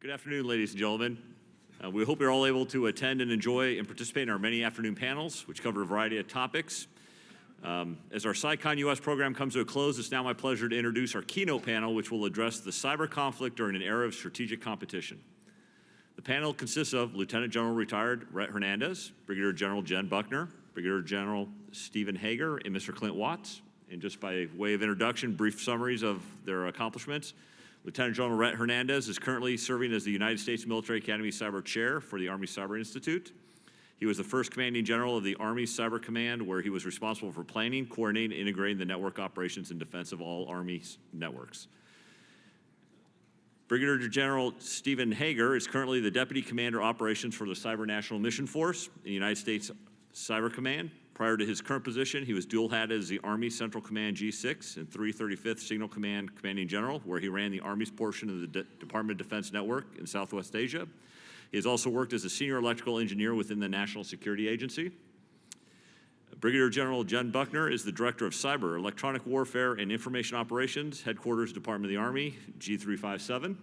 Good afternoon, ladies and gentlemen. We hope you're all able to attend and enjoy and participate in our many afternoon panels, which cover a variety of topics. As our CyCON US program comes to a close, it's now my pleasure to introduce our keynote panel, which will address the cyber conflict during an era of strategic competition. The panel consists of Lieutenant General Retired Rhett Hernandez, Brigadier General Jen Buckner, Brigadier General Stephen Hager, and Mr. Clint Watts. And just by way of introduction, brief summaries of their accomplishments. Lieutenant General Rhett Hernandez is currently serving as the United States Military Academy Cyber Chair for the Army Cyber Institute. He was the first commanding general of the Army Cyber Command, where he was responsible for planning, coordinating, and integrating the network operations in defense of all Army networks. Brigadier General Stephen Hager is currently the Deputy Commander Operations for the Cyber National Mission Force in the United States Cyber Command. Prior to his current position, he was dual-hatted as the Army Central Command G6 and 335th Signal Command Commanding General, where he ran the Army's portion of the Department of Defense network in Southwest Asia. He has also worked as a senior electrical engineer within the National Security Agency. Brigadier General Jen Buckner is the Director of Cyber, Electronic Warfare, and Information Operations, Headquarters, Department of the Army, G357.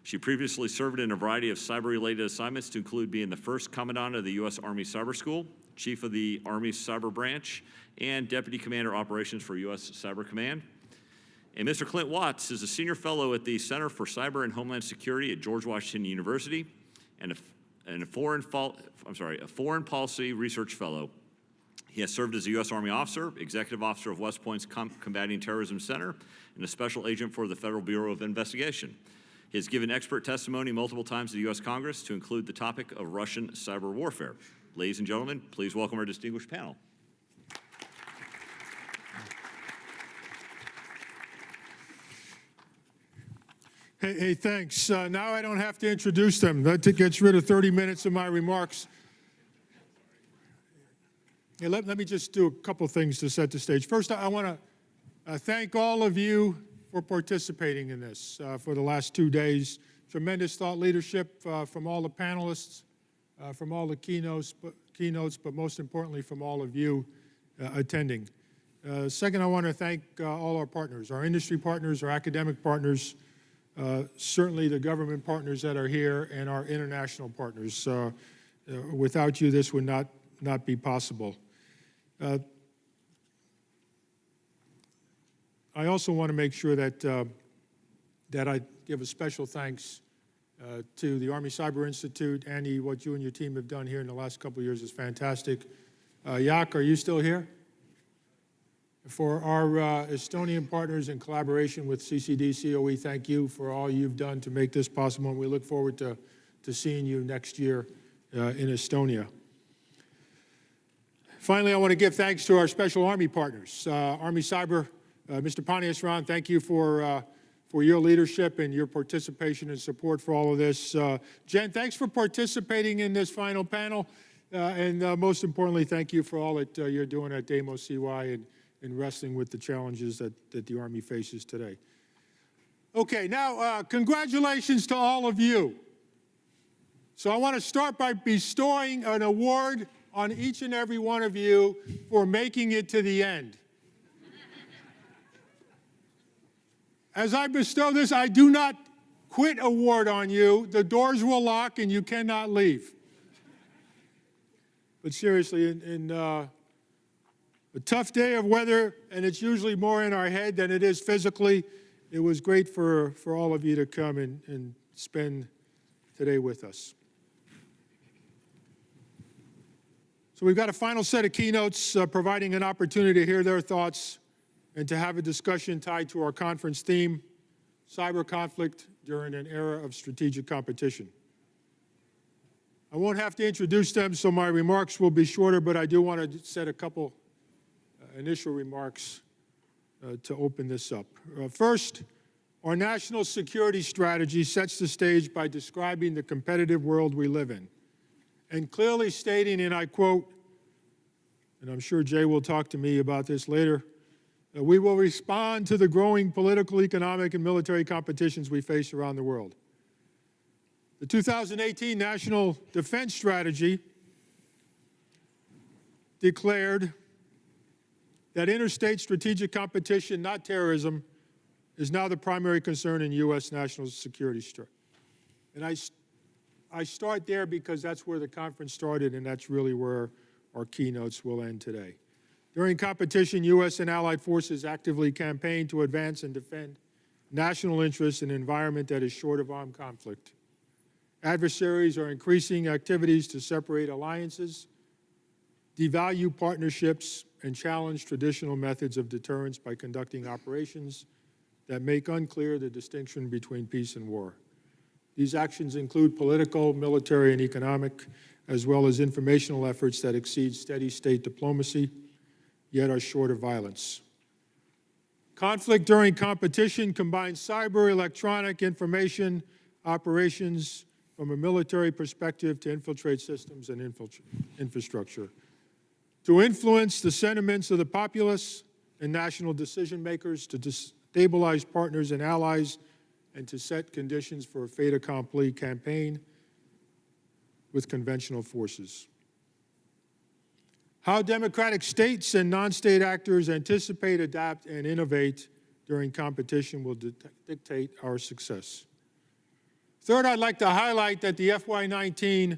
She previously served in a variety of cyber-related assignments to include being the first Commandant of the U.S. Army Cyber School, Chief of the Army Cyber Branch, and Deputy Commander Operations for U.S. Cyber Command. And Mr. Clint Watts is a Senior Fellow at the Center for Cyber and Homeland Security at George Washington University and a Foreign Policy Research Fellow. He has served as a U.S. Army officer, Executive Officer of West Point's Combating Terrorism Center, and a Special Agent for the Federal Bureau of Investigation. He has given expert testimony multiple times to the U.S. Congress to include the topic of Russian cyber warfare. Ladies and gentlemen, please welcome our distinguished panel. Hey, thanks. Now I don't have to introduce them. That gets rid of 30 minutes of my remarks. Hey, let me just do a couple things to set the stage. First, I want to thank all of you for participating in this for the last 2 days. Tremendous thought leadership from all the panelists, from all the keynotes, but most importantly from all of you attending. Second, I want to thank all our partners, our industry partners, our academic partners, certainly the government partners that are here, and our international partners. Without you, this would not be possible. I also want to make sure that I give a special thanks to the Army Cyber Institute. Andy, what you and your team have done here in the last couple of years is fantastic. Jaak, are you still here? For our Estonian partners in collaboration with CCD, COE, thank you for all you've done to make this possible, and we look forward to seeing you next year in Estonia. Finally, I want to give thanks to our Special Army partners. Army Cyber, Mr. Paniasran, thank you for your leadership and your participation and support for all of this. Jen, thanks for participating in this final panel. And most importantly, thank you for all that you're doing at Demos CY and wrestling with the challenges that the Army faces today. Okay, now congratulations to all of you. So I want to start by bestowing an award on each and every one of you for making it to the end. As I bestow this, I do not quit award on you. The doors will lock and you cannot leave. But seriously, in a tough day of weather, and it's usually more in our head than it is physically, it was great for all of you to come and spend today with us. So we've got a final set of keynotes providing an opportunity to hear their thoughts and to have a discussion tied to our conference theme, cyber conflict during an era of strategic competition. I won't have to introduce them, so my remarks will be shorter, but I do want to set a couple initial remarks to open this up. First, our national security strategy sets the stage by describing the competitive world we live in, and clearly stating, and I quote, and I'm sure Jay will talk to me about this later, we will respond to the growing political, economic, and military competitions we face around the world. The 2018 National Defense Strategy declared that interstate strategic competition, not terrorism, is now the primary concern in U.S. national security And I start there because that's where the conference started, and that's really where our keynotes will end today. During competition, U.S. and allied forces actively campaign to advance and defend national interests in an environment that is short of armed conflict. Adversaries are increasing activities to separate alliances, devalue partnerships, and challenge traditional methods of deterrence by conducting operations that make unclear the distinction between peace and war. These actions include political, military, and economic, as well as informational efforts that exceed steady-state diplomacy, yet are short of violence. Conflict during competition combines cyber, electronic, information operations from a military perspective to infiltrate systems and infrastructure, to influence the sentiments of the populace and national decision makers, to destabilize partners and allies, and to set conditions for a fait accompli campaign with conventional forces. How democratic states and non-state actors anticipate, adapt, and innovate during competition will dictate our success. Third, I'd like to highlight that the FY19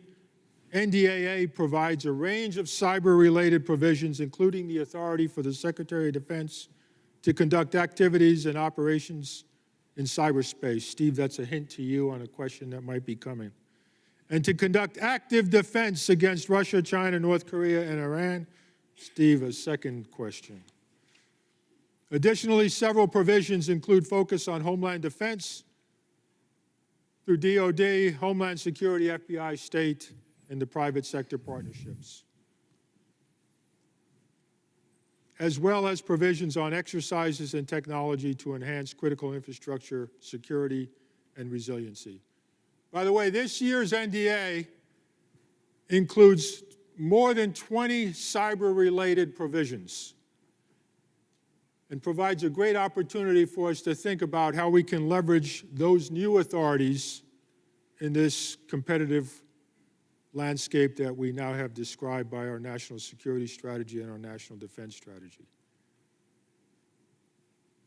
NDAA provides a range of cyber-related provisions, including the authority for the Secretary of Defense to conduct activities and operations in cyberspace. Steve, that's a hint to you on a question that might be coming. And to conduct active defense against Russia, China, North Korea, and Iran. Steve, a second question. Additionally, several provisions include focus on homeland defense through DoD, Homeland Security, FBI, state, and the private sector partnerships, as well as provisions on exercises and technology to enhance critical infrastructure, security, and resiliency. By the way, this year's NDA includes more than 20 cyber-related provisions and provides a great opportunity for us to think about how we can leverage those new authorities in this competitive landscape that we now have described by our national security strategy and our national defense strategy.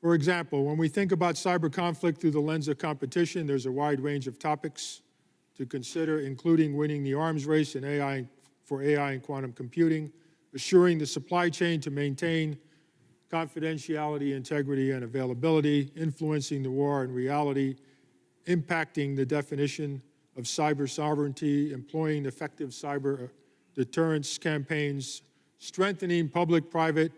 For example, when we think about cyber conflict through the lens of competition, there's a wide range of topics to consider, including winning the arms race in AI and quantum computing, assuring the supply chain to maintain confidentiality, integrity, and availability, influencing the war in reality, impacting the definition of cyber sovereignty, employing effective cyber deterrence campaigns, strengthening public, private,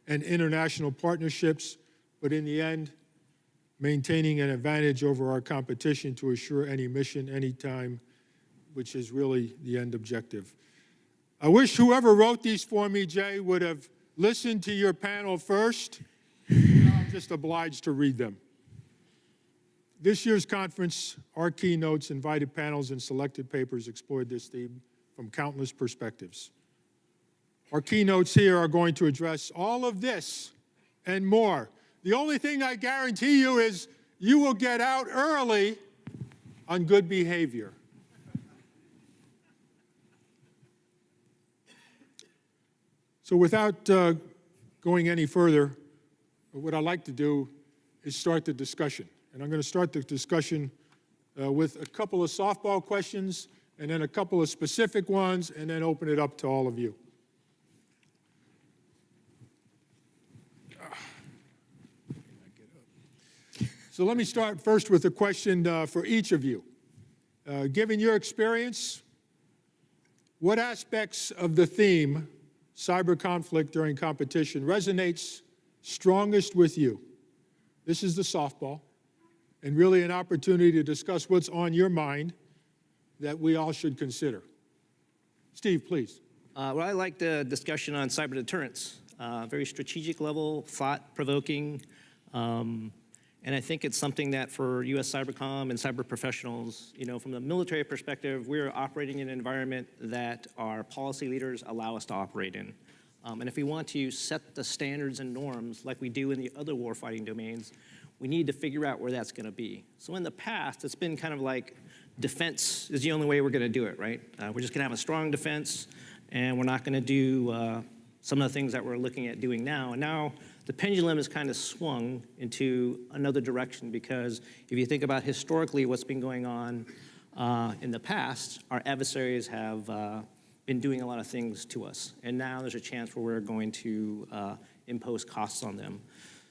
and international partnerships, but in the end, maintaining an advantage over our competition to assure any mission, anytime, which is really the end objective. I wish whoever wrote these for me, Jay, would have listened to your panel first. I'm just obliged to read them. This year's conference, our keynotes, invited panels, and selected papers explored this theme from countless perspectives. Our keynotes here are going to address all of this and more. The only thing I guarantee you is you will get out early on good behavior. So without going any further, what I'd like to do is start the discussion. And I'm going to start the discussion with a couple of softball questions, and then a couple of specific ones, and then open it up to all of you. So let me start first with a question for each of you. Given your experience, what aspects of the theme, cyber conflict during competition, resonates strongest with you? This is the softball, and really an opportunity to discuss what's on your mind that we all should consider. Steve, please. Well, I like the discussion on cyber deterrence. Very strategic level, thought-provoking, and I think it's something that for U.S. Cybercom and cyber professionals, you know, from the military perspective, we're operating in an environment that our policy leaders allow us to operate in. And if we want to set the standards and norms like we do in the other warfighting domains, we need to figure out where that's going to be. So in the past, it's been kind of like defense is the only way we're going to do it, right? We're just going to have a strong defense, and we're not going to do some of the things that we're looking at doing now. And now the pendulum has kind of swung into another direction, because if you think about historically what's been going on, In the past, our adversaries have been doing a lot of things to us, and now there's a chance where we're going to impose costs on them.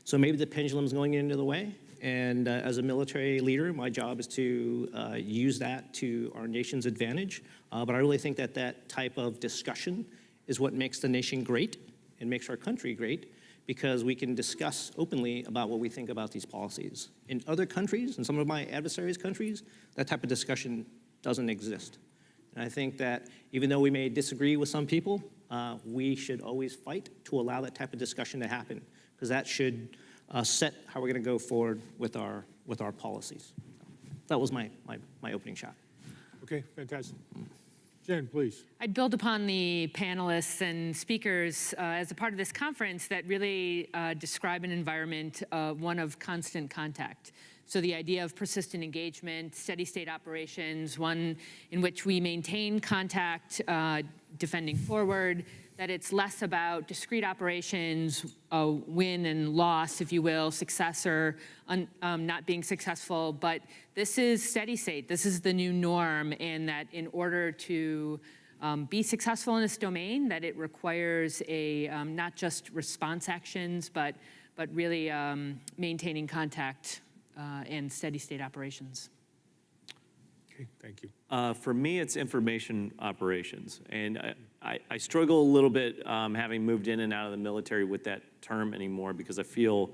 So maybe the pendulum's going into the way, and as a military leader, my job is to use that to our nation's advantage. But I really think that that type of discussion is what makes the nation great and makes our country great, because we can discuss openly about what we think about these policies. In other countries, in some of my adversaries' countries, that type of discussion doesn't exist. And I think that even though we may disagree with some people, we should always fight to allow that type of discussion to happen, because that should set how we're going to go forward with our policies. That was my opening shot. Okay, fantastic. Jen, please. I'd build upon the panelists and speakers as a part of this conference that really describe an environment, one of constant contact. So the idea of persistent engagement, steady state operations, one in which we maintain contact, defending forward, that it's less about discrete operations, win and loss, if you will, success or not being successful, but this is steady state. This is the new norm, and that in order to be successful in this domain, that it requires a not just response actions, but really maintaining contact and steady state operations. Okay, thank you. For me, it's information operations. And I struggle a little bit having moved in and out of the military with that term anymore, because I feel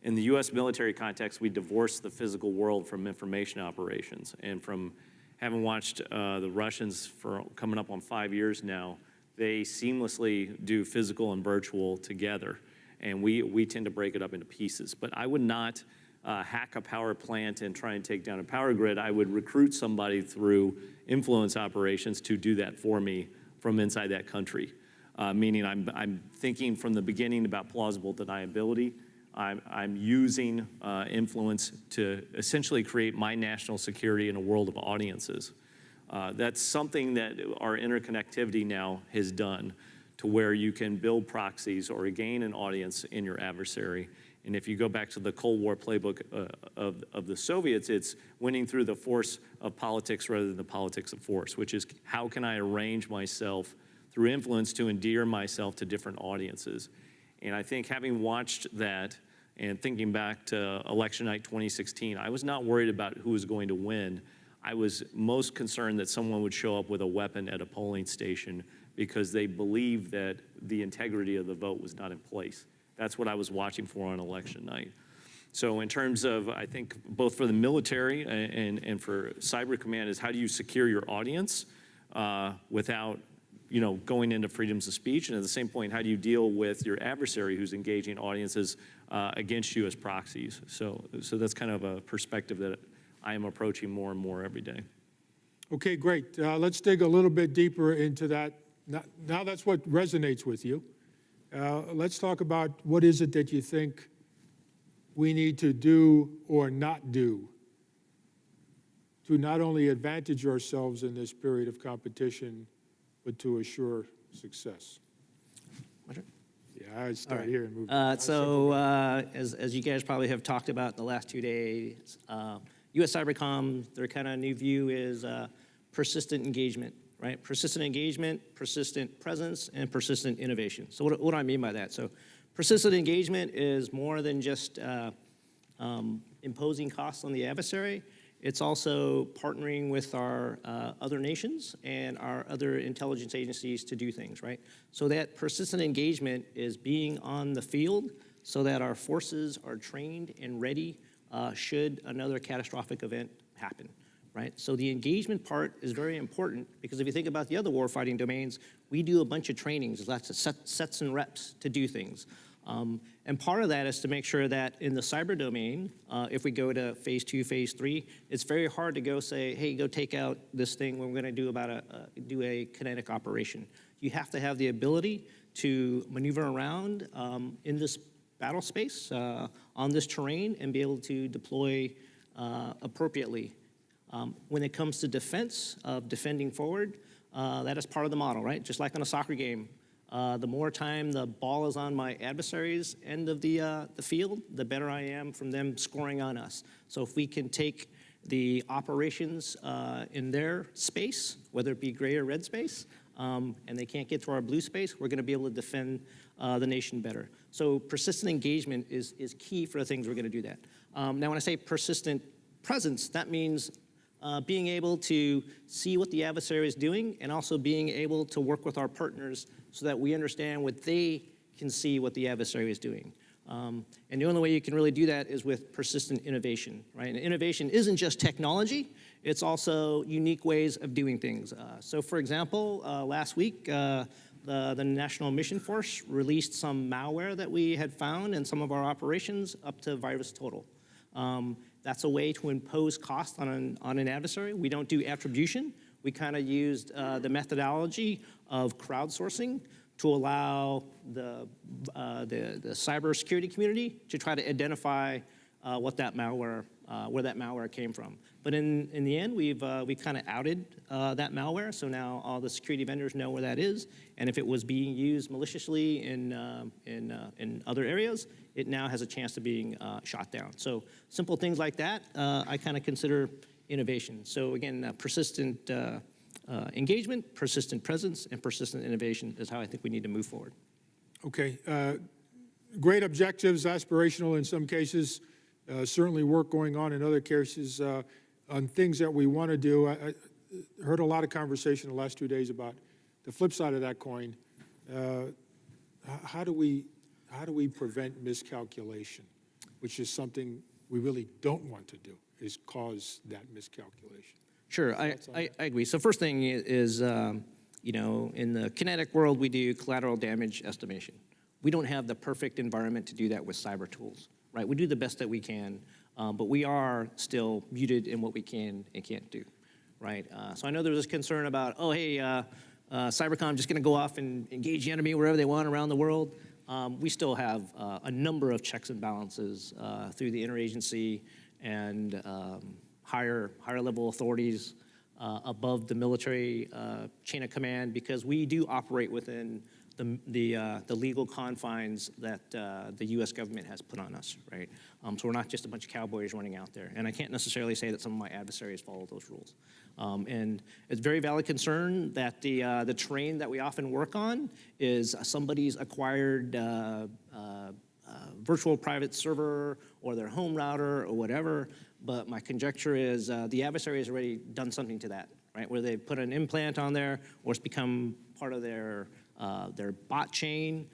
in the U.S. military context, we divorce the physical world from information operations. And from having watched the Russians for coming up on 5 years now, they seamlessly do physical and virtual together. And we tend to break it up into pieces. But I would not hack a power plant and try and take down a power grid. I would recruit somebody through influence operations to do that for me from inside that country. Meaning I'm thinking from the beginning about plausible deniability. I'm using influence to essentially create my national security in a world of audiences. That's something that our interconnectivity now has done, to where you can build proxies or gain an audience in your adversary. And if you go back to the Cold War playbook of the Soviets, it's winning through the force of politics rather than the politics of force, which is how can I arrange myself through influence to endear myself to different audiences. And I think having watched that and thinking back to election night 2016, I was not worried about who was going to win. I was most concerned that someone would show up with a weapon at a polling station because they believed that the integrity of the vote was not in place. That's what I was watching for on election night. So in terms of, I think, both for the military and for Cyber Command, is how do you secure your audience without going into freedoms of speech? And at the same point, how do you deal with your adversary who's engaging audiences against you as proxies? So that's kind of a perspective that I am approaching more and more every day. Okay, great. Let's dig a little bit deeper into that. Now that's what resonates with you. Let's talk about what is it that you think we need to do or not do to not only advantage ourselves in this period of competition, but to assure success. Yeah, I'd start here and move. As you guys probably have talked about in the last 2 days, U.S. Cybercom, their kind of new view is persistent engagement. Right? Persistent engagement, persistent presence, and persistent innovation. So what do I mean by that? So persistent engagement is more than just imposing costs on the adversary. It's also partnering with our other nations and our other intelligence agencies to do things, right? So that persistent engagement is being on the field so that our forces are trained and ready should another catastrophic event happen. Right? So the engagement part is very important, because if you think about the other warfighting domains, we do a bunch of trainings, lots of sets and reps to do things. And part of that is to make sure that in the cyber domain, if we go to phase 2, phase 3, it's very hard to go say, hey, go take out this thing when we're going to do a kinetic operation. You have to have the ability to maneuver around in this battle space, on this terrain, and be able to deploy appropriately. When it comes to defense, defending forward, that is part of the model, right? Just like on a soccer game, the more time the ball is on my adversary's end of the field, the better I am from them scoring on us. So if we can take the operations in their space, whether it be gray or red space, and they can't get to our blue space, we're going to be able to defend the nation better. So persistent engagement is key for the things we're going to do that. Now, when I say persistent presence, that means being able to see what the adversary is doing and also being able to work with our partners so that we understand what they can see what the adversary is doing. And the only way you can really do that is with persistent innovation, right? And innovation isn't just technology, it's also unique ways of doing things. So for example, last week, the National Mission Force released some malware that we had found in some of our operations up to virus total. That's a way to impose cost on an adversary. We don't do attribution. We kind of used the methodology of crowdsourcing to allow the cybersecurity community to try to identify what that malware, where that malware came from. But in the end, we've kind of outed that malware, so now all the security vendors know where that is, and if it was being used maliciously in other areas, it now has a chance of being shot down. So simple things like that, I kind of consider innovation. So again, persistent engagement, persistent presence, and persistent innovation is how I think we need to move forward. Okay. Great objectives, aspirational in some cases, certainly work going on in other cases on things that we want to do. I heard a lot of conversation the last 2 days about the flip side of that coin. How do we prevent miscalculation, which is something we really don't want to do, is cause that miscalculation? Sure, I agree. So first thing is, you know, in the kinetic world, we do collateral damage estimation. We don't have the perfect environment to do that with cyber tools, right? We do the best that we can, but we are still muted in what we can and can't do, right? So I know there was this concern about, oh, hey, CyberCon just going to go off and engage the enemy wherever they want around the world. We still have a number of checks and balances through the interagency and higher level authorities above the military chain of command, because we do operate within the legal confines that the U.S. government has put on us, right? So we're not just a bunch of cowboys running out there. And I can't necessarily say that some of my adversaries follow those rules. And it's a very valid concern that the terrain that we often work on is somebody's acquired virtual private server or their home router or whatever. But my conjecture is the adversary has already done something to that, right? Where they put an implant on there or it's become part of their bot chain.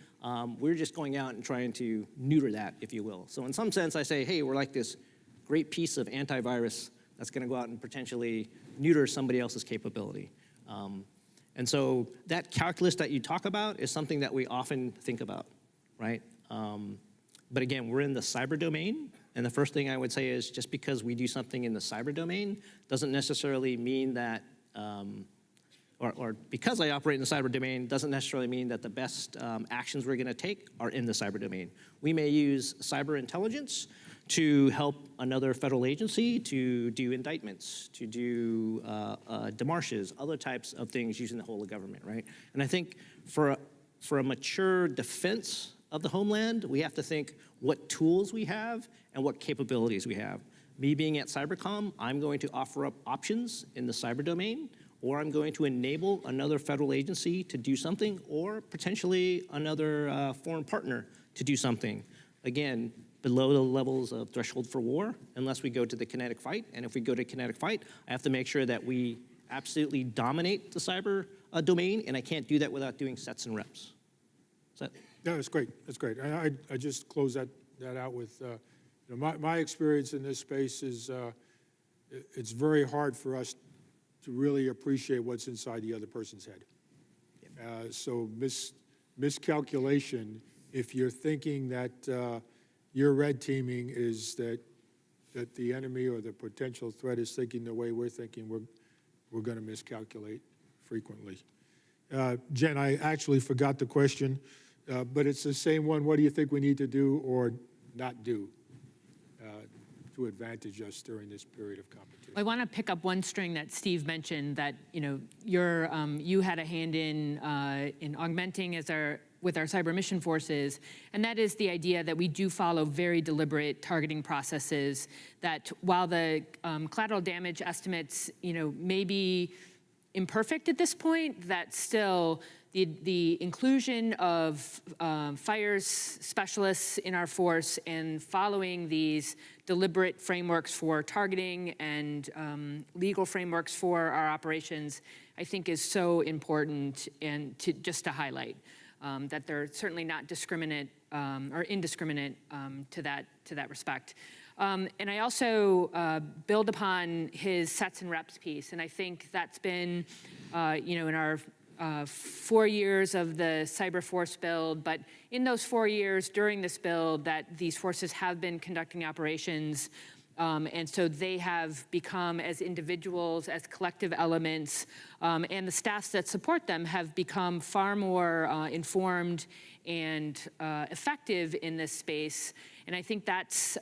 We're just going out and trying to neuter that, if you will. So in some sense, I say, hey, we're like this great piece of antivirus that's going to go out and potentially neuter somebody else's capability. And so that calculus that you talk about is something that we often think about, right? But again, we're in the cyber domain. And the first thing I would say is just because we do something in the cyber domain doesn't necessarily mean that, or because I operate in the cyber domain doesn't necessarily mean that the best actions we're going to take are in the cyber domain. We may use cyber intelligence to help another federal agency to do indictments, to do demarches, other types of things using the whole of government, right? And I think for a mature defense of the homeland, we have to think what tools we have and what capabilities we have. Me being at Cybercom, I'm going to offer up options in the cyber domain, or I'm going to enable another federal agency to do something, or potentially another foreign partner to do something. Again, below the levels of threshold for war, unless we go to the kinetic fight. And if we go to kinetic fight, I have to make sure that we absolutely dominate the cyber domain, and I can't do that without doing sets and reps. Yeah, that's great. That's great. I just close that out with, you know, my experience in this space is it's very hard for us to really appreciate what's inside the other person's head. So miscalculation, if you're thinking that your red teaming is that the enemy or the potential threat is thinking the way we're thinking, we're going to miscalculate frequently. Jen, I actually forgot the question. But it's the same one. What do you think we need to do or not do to advantage us during this period of competition? I want to pick up one string that Steve mentioned that, you know, you had a hand in augmenting as our with our cyber mission forces, and that is the idea that we do follow very deliberate targeting processes, that while the collateral damage estimates, may be imperfect at this point, that still the inclusion of fires specialists in our force and following these deliberate frameworks for targeting and legal frameworks for our operations, I think is so important, and just to highlight that they're certainly not discriminate or indiscriminate to that respect. And I also build upon his sets and reps piece, and I think that's been, in our 4 years of the cyber force build, but in those 4 years during this build that these forces have been conducting operations, and so they have become, as individuals, as collective elements, and the staffs that support them have become far more informed and effective in this space. And I think that's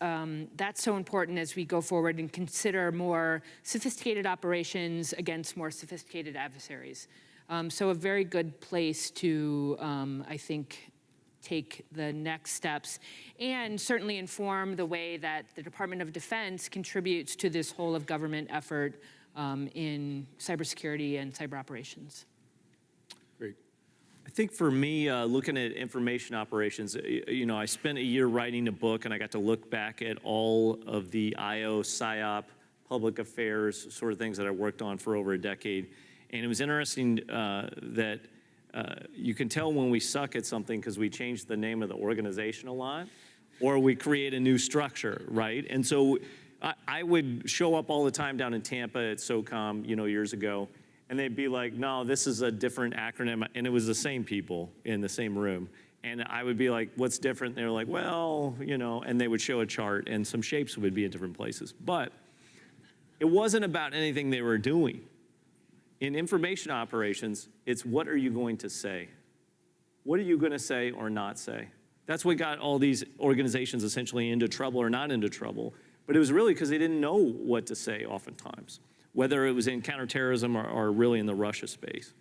so important as we go forward and consider more sophisticated operations against more sophisticated adversaries. So a very good place to, I think, take the next steps and certainly inform the way that the Department of Defense contributes to this whole of government effort in cybersecurity and cyber operations. Great. I think for me, looking at information operations, I spent a year writing a book, and I got to look back at all of the IO, PSYOP, public affairs sort of things that I worked on for over a decade. And it was interesting that you can tell when we suck at something because we change the name of the organization a lot, or we create a new structure, right? And so I would show up all the time down in Tampa at SOCOM, years ago, and they'd be like, no, this is a different acronym, and it was the same people in the same room. And I would be like, what's different? And they were like, well, and they would show a chart, and some shapes would be in different places. But it wasn't about anything they were doing. In information operations, it's what are you going to say? What are you going to say or not say? That's what got all these organizations essentially into trouble or not into trouble. But it was really because they didn't know what to say oftentimes, whether it was in counterterrorism or really in the Russia space.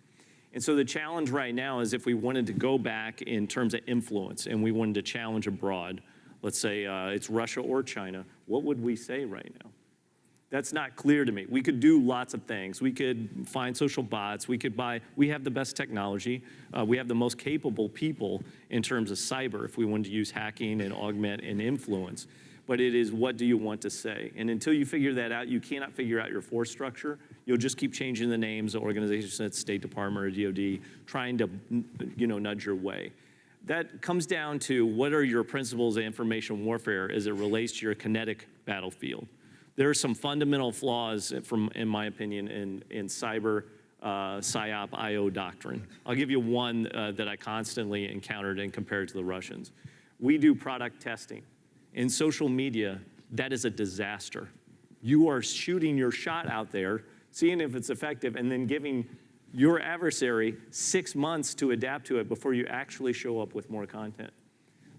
And so the challenge right now is if we wanted to go back in terms of influence and we wanted to challenge abroad, let's say it's Russia or China, what would we say right now? That's not clear to me. We could do lots of things. We could find social bots. We have the best technology. We have the most capable people in terms of cyber if we wanted to use hacking and augment and influence. But it is what do you want to say? And until you figure that out, you cannot figure out your force structure. You'll just keep changing the names of organizations at State Department or DOD, trying to nudge your way. That comes down to what are your principles of information warfare as it relates to your kinetic battlefield. There are some fundamental flaws, in my opinion, in cyber PSYOP IO doctrine. I'll give you one that I constantly encountered and compared to the Russians. We do product testing. In social media, that is a disaster. You are shooting your shot out there, seeing if it's effective, and then giving your adversary 6 months to adapt to it before you actually show up with more content.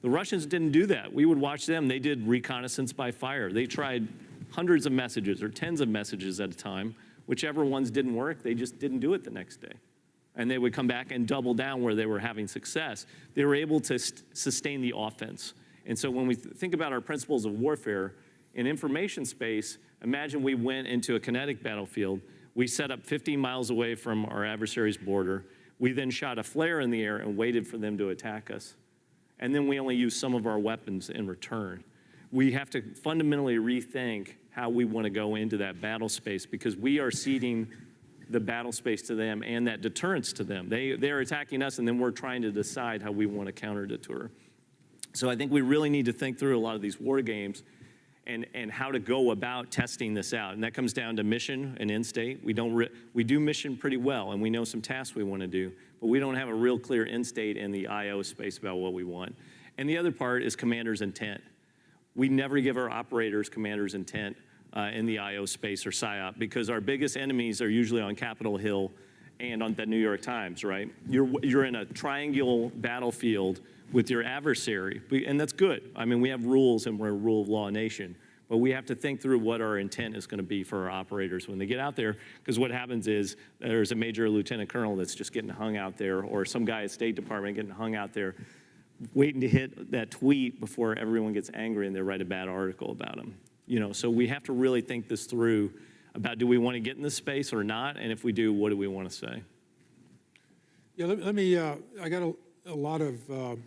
The Russians didn't do that. We would watch them. They did reconnaissance by fire. They tried hundreds of messages or tens of messages at a time. Whichever ones didn't work, they just didn't do it the next day. And they would come back and double down where they were having success. They were able to sustain the offense. And so when we think about our principles of warfare, in information space, imagine we went into a kinetic battlefield. We set up 15 miles away from our adversary's border. We then shot a flare in the air and waited for them to attack us. And then we only used some of our weapons in return. We have to fundamentally rethink how we want to go into that battle space because we are ceding the battle space to them and that deterrence to them. They're attacking us, and then we're trying to decide how we want to counter-deter. So I think we really need to think through a lot of these war games and how to go about testing this out. And that comes down to mission and end state. We do mission pretty well, and we know some tasks we want to do, but we don't have a real clear end state in the IO space about what we want. And the other part is commander's intent. We never give our operators commander's intent in the IO space or PSYOP because our biggest enemies are usually on Capitol Hill and on the New York Times, right? You're in a triangular battlefield with your adversary, and that's good. I mean, we have rules and we're a rule of law nation, But we have to think through what our intent is going to be for our operators when they get out there, because what happens is there's a major lieutenant colonel that's just getting hung out there, or some guy at State Department getting hung out there, waiting to hit that tweet before everyone gets angry and they write a bad article about them. You know, so we have to really think this through about, do we want to get in this space or not? And if we do, what do we want to say? Yeah, let me, I got a lot of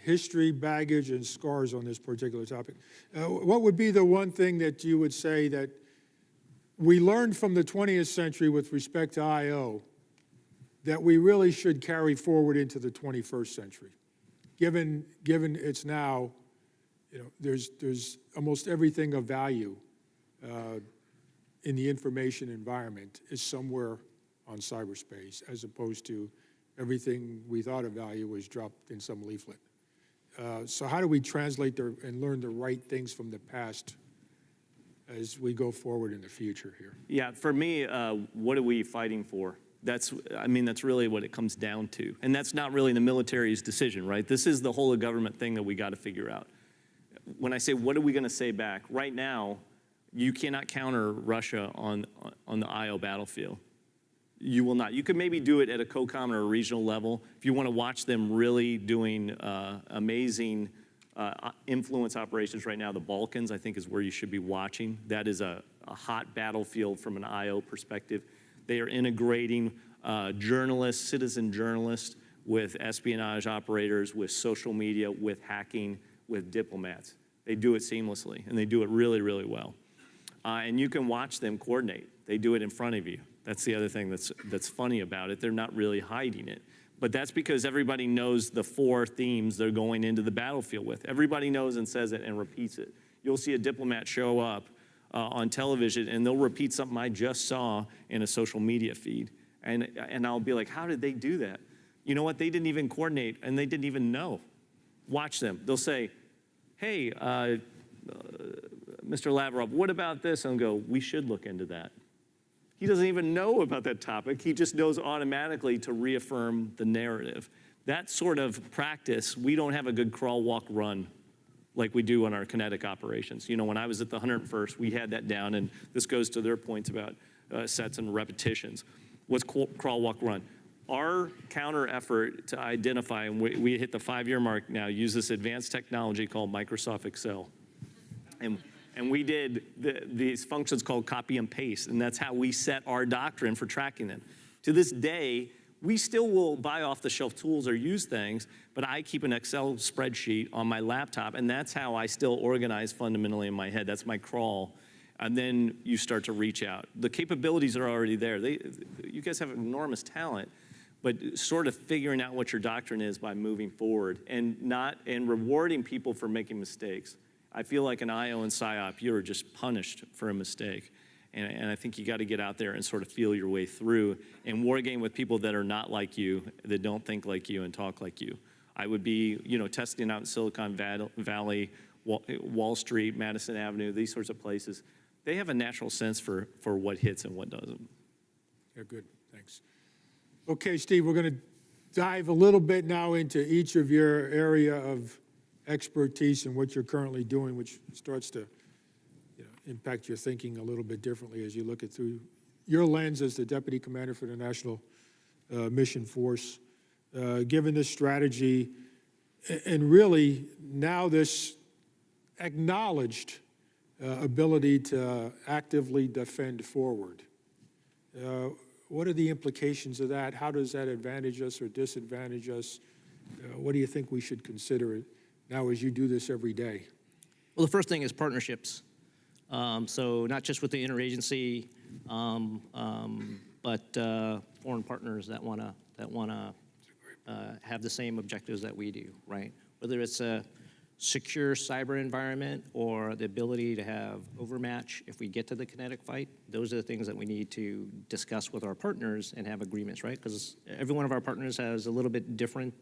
history, baggage, and scars on this particular topic. What would be the one thing that you would say that we learned from the 20th century with respect to I/O that we really should carry forward into the 21st century? Given it's now, you know, there's almost everything of value in the information environment is somewhere on cyberspace, as opposed to everything we thought of value was dropped in some leaflet. So how do we translate and learn the right things from the past as we go forward in the future here? Yeah, for me, what are we fighting for? That's really what it comes down to. And that's not really the military's decision, right? This is the whole of government thing that we got to figure out. When I say, what are we going to say back? Right now, you cannot counter Russia on the I/O battlefield. You will not. You could maybe do it at a COCOM or a regional level. If you want to watch them really doing amazing influence operations right now, the Balkans, I think, is where you should be watching. That is a hot battlefield from an I/O perspective. They are integrating journalists, citizen journalists, with espionage operators, with social media, with hacking, with diplomats. They do it seamlessly, and they do it really, really well. And you can watch them coordinate. They do it in front of you. That's the other thing that's funny about it. They're not really hiding it. But that's because everybody knows the 4 themes they're going into the battlefield with. Everybody knows and says it and repeats it. You'll see a diplomat show up on television, and they'll repeat something I just saw in a social media feed. And I'll be like, how did they do that? You know what? They didn't even coordinate, and they didn't even know. Watch them. They'll say, hey, Mr. Lavrov, what about this? And I'll go, we should look into that. He doesn't even know about that topic. He just knows automatically to reaffirm the narrative. That sort of practice, we don't have a good crawl, walk, run like we do on our kinetic operations. You know, when I was at the 101st, we had that down, and this goes to their points about sets and repetitions. What's crawl, walk, run? Our counter effort to identify, and we hit the 5-year mark now, use this advanced technology called Microsoft Excel. And we did these functions called copy and paste, and that's how we set our doctrine for tracking them. To this day, we still will buy off-the-shelf tools or use things, but I keep an Excel spreadsheet on my laptop, and that's how I still organize fundamentally in my head. That's my crawl. And then you start to reach out. The capabilities are already there. You guys have enormous talent, but sort of figuring out what your doctrine is by moving forward and rewarding people for making mistakes. I feel like an I/O and PSYOP, you're just punished for a mistake. And I think you got to get out there and sort of feel your way through and war game with people that are not like you, that don't think like you and talk like you. I would be, testing out in Silicon Valley, Wall Street, Madison Avenue, these sorts of places. They have a natural sense for what hits and what doesn't. Yeah, good, thanks. Okay, Steve, we're going to dive a little bit now into each of your area of expertise and what you're currently doing, which starts to impact your thinking a little bit differently as you look at through your lens as the Deputy Commander for the National Mission Force. Given this strategy and really now this acknowledged ability to actively defend forward, what are the implications of that? How does that advantage us or disadvantage us? What do you think we should consider now as you do this every day? Well, the first thing is partnerships. So not just with the interagency, but foreign partners that want to have the same objectives that we do, right? Whether it's a secure cyber environment or the ability to have overmatch if we get to the kinetic fight, those are the things that we need to discuss with our partners and have agreements, right? Because every one of our partners has a little bit different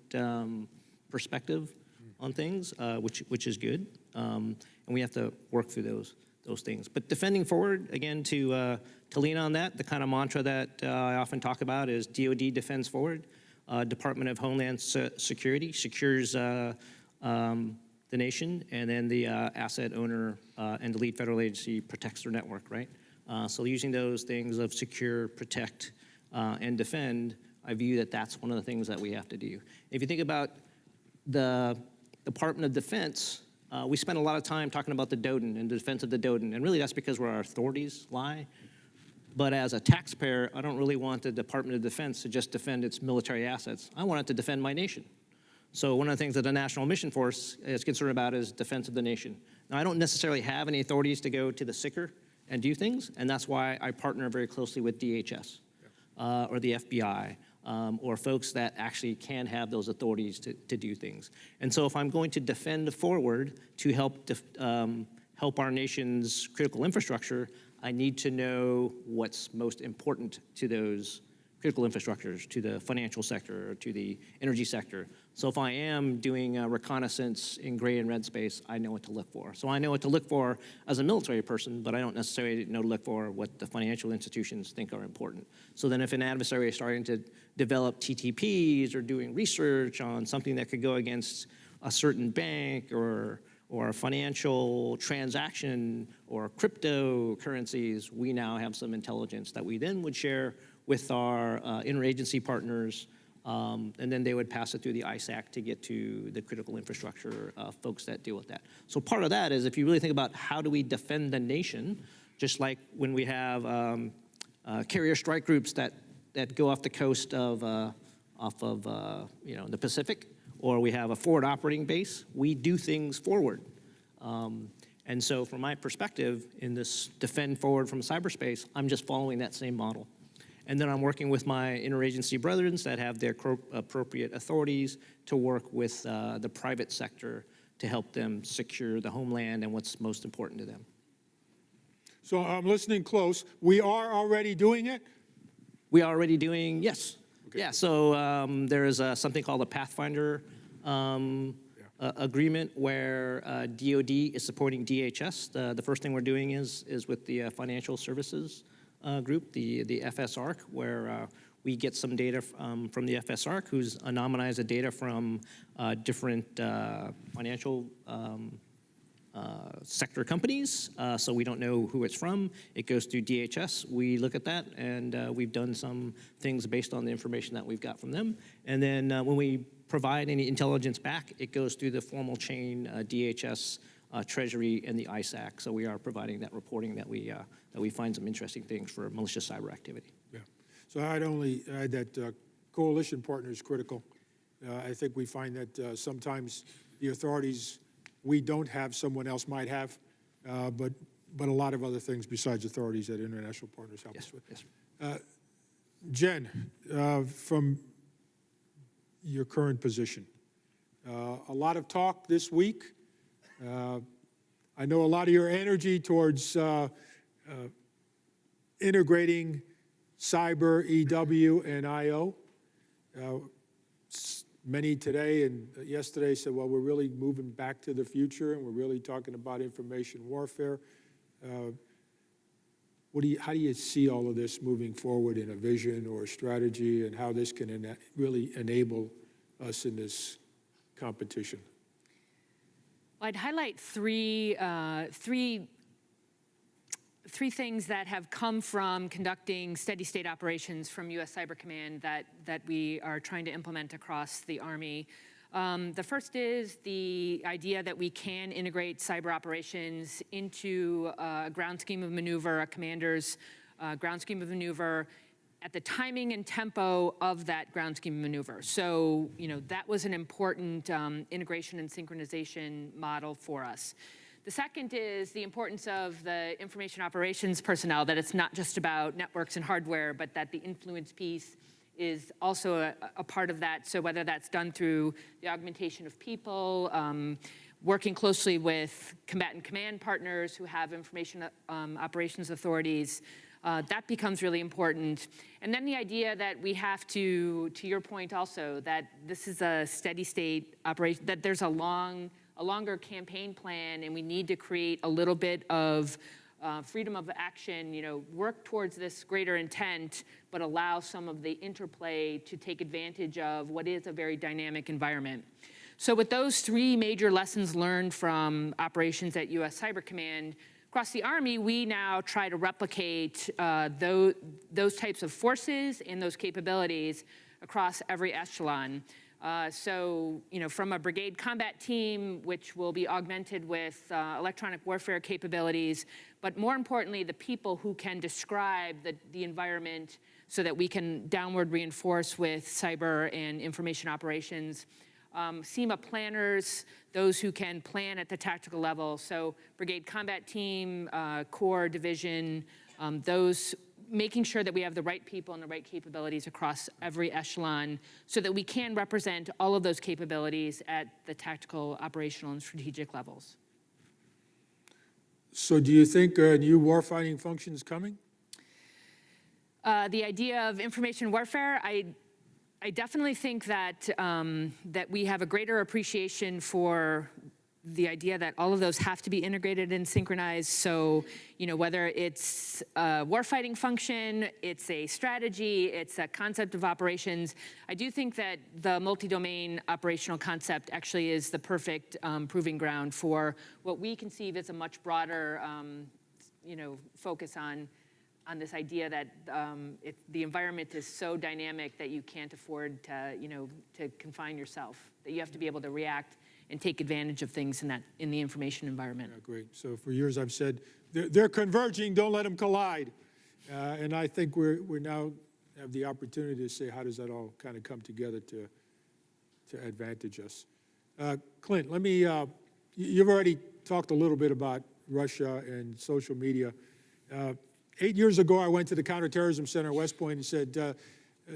perspective on things, which is good, and we have to work through those things. But defending forward, again, to lean on that, the kind of mantra that I often talk about is DoD defends forward. Department of Homeland Security secures the nation, and then the asset owner and the lead federal agency protects their network, right? So using those things of secure, protect, and defend, I view that that's one of the things that we have to do. If you think about the Department of Defense, we spend a lot of time talking about the DoDN and the defense of the DoDN, and really that's because where our authorities lie. But as a taxpayer, I don't really want the Department of Defense to just defend its military assets. I want it to defend my nation. So one of the things that the National Mission Force is concerned about is defense of the nation. Now, I don't necessarily have any authorities to go to the sicker and do things, and that's why I partner very closely with DHS or the FBI or folks that actually can have those authorities to do things. And so if I'm going to defend forward to help help our nation's critical infrastructure, I need to know what's most important to those critical infrastructures, to the financial sector, or to the energy sector. So if I am doing reconnaissance in gray and red space, I know what to look for. So I know what to look for as a military person, but I don't necessarily know to look for what the financial institutions think are important. So then if an adversary is starting to develop TTPs or doing research on something that could go against a certain bank or a financial transaction or cryptocurrencies, we now have some intelligence that we then would share with our interagency partners, and then they would pass it through the ISAC to get to the critical infrastructure folks that deal with that. So part of that is if you really think about how do we defend the nation, just like when we have carrier strike groups that go off the coast of the Pacific, or we have a forward operating base, we do things forward. And so from my perspective, in this defend forward from cyberspace, I'm just following that same model. And then I'm working with my interagency brethren that have their appropriate authorities to work with the private sector to help them secure the homeland and what's most important to them. So I'm listening close. We are already doing it? We are already doing, yes. Okay. Yeah, so there is something called a Pathfinder agreement where DOD is supporting DHS. The first thing we're doing is with the financial services group, the FSARC, where we get some data from the FSARC, who's anonymized the data from different financial sector companies, so we don't know who it's from. It goes through DHS. We look at that, and we've done some things based on the information that we've got from them. And then when we provide any intelligence back, it goes through the formal chain, DHS, Treasury, and the ISAC. So we are providing that reporting that we find some interesting things for malicious cyber activity. Yeah. So I'd only add that coalition partner is critical. I think we find that sometimes the authorities we don't have, someone else might have, but a lot of other things besides authorities that international partners help us with. Yes. Jen, from your current position, a lot of talk this week. I know a lot of your energy towards integrating cyber, EW, and IO. Many today and yesterday said, well, we're really moving back to the future and we're really talking about information warfare. How do you see all of this moving forward in a vision or a strategy, and how this can really enable us in this competition? Well, I'd highlight three things that have come from conducting steady state operations from U.S. Cyber Command that we are trying to implement across the Army. The first is the idea that we can integrate cyber operations into a ground scheme of maneuver, a commander's ground scheme of maneuver, at the timing and tempo of that ground scheme of maneuver. So, that was an important integration and synchronization model for us. The second is the importance of the information operations personnel, that it's not just about networks and hardware, but that the influence piece is also a part of that. So whether that's done through the augmentation of people, working closely with combatant command partners who have information operations authorities, that becomes really important. And then the idea that we have to your point also, that this is a steady state operation, that there's a longer campaign plan, and we need to create a little bit of freedom of action, work towards this greater intent, but allow some of the interplay to take advantage of what is a very dynamic environment. So with those three major lessons learned from operations at U.S. Cyber Command, across the Army, we now try to replicate those types of forces and those capabilities across every echelon. So, from a brigade combat team, which will be augmented with electronic warfare capabilities, but more importantly, the people who can describe the environment so that we can downward reinforce with cyber and information operations. SEMA planners, those who can plan at the tactical level. So brigade combat team, corps, division, those making sure that we have the right people and the right capabilities across every echelon so that we can represent all of those capabilities at the tactical, operational, and strategic levels. So do you think a new warfighting function is coming? The idea of information warfare, I definitely think that, that we have a greater appreciation for the idea that all of those have to be integrated and synchronized. So, whether it's a warfighting function, it's a strategy, it's a concept of operations, I do think that the multi-domain operational concept actually is the perfect proving ground for what we conceive as a much broader, focus on this idea that the environment is so dynamic that you can't afford to confine yourself, that you have to be able to react and take advantage of things in the information environment. Yeah, great. So for years I've said, they're converging, don't let them collide. And I think we now have the opportunity to say, how does that all kind of come together to advantage us? Clint, let me, you've already talked a little bit about Russia and social media. 8 years ago, I went to the Counterterrorism Center at West Point and said,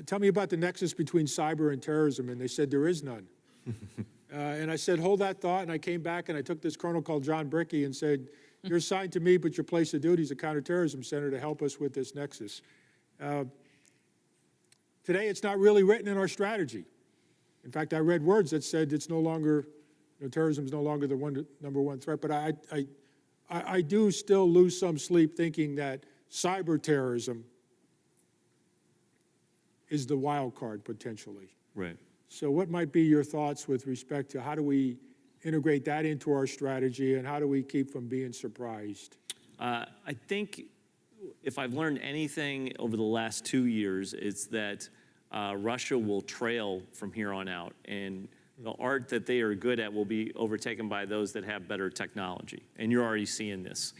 tell me about the nexus between cyber and terrorism. And they said, there is none. And I said, hold that thought. And I came back and I took this colonel called John Brickey and said, you're assigned to me, but your place of duty is the Counterterrorism Center to help us with this nexus. Today, it's not really written in our strategy. In fact, I read words that said it's no longer, terrorism is no longer the number one threat. But I do still lose some sleep thinking that cyber terrorism is the wild card potentially. Right. So what might be your thoughts with respect to how do we integrate that into our strategy and how do we keep from being surprised? I think if I've learned anything over the last 2 years, it's that Russia will trail from here on out. And the art that they are good at will be overtaken by those that have better technology. And you're already seeing this.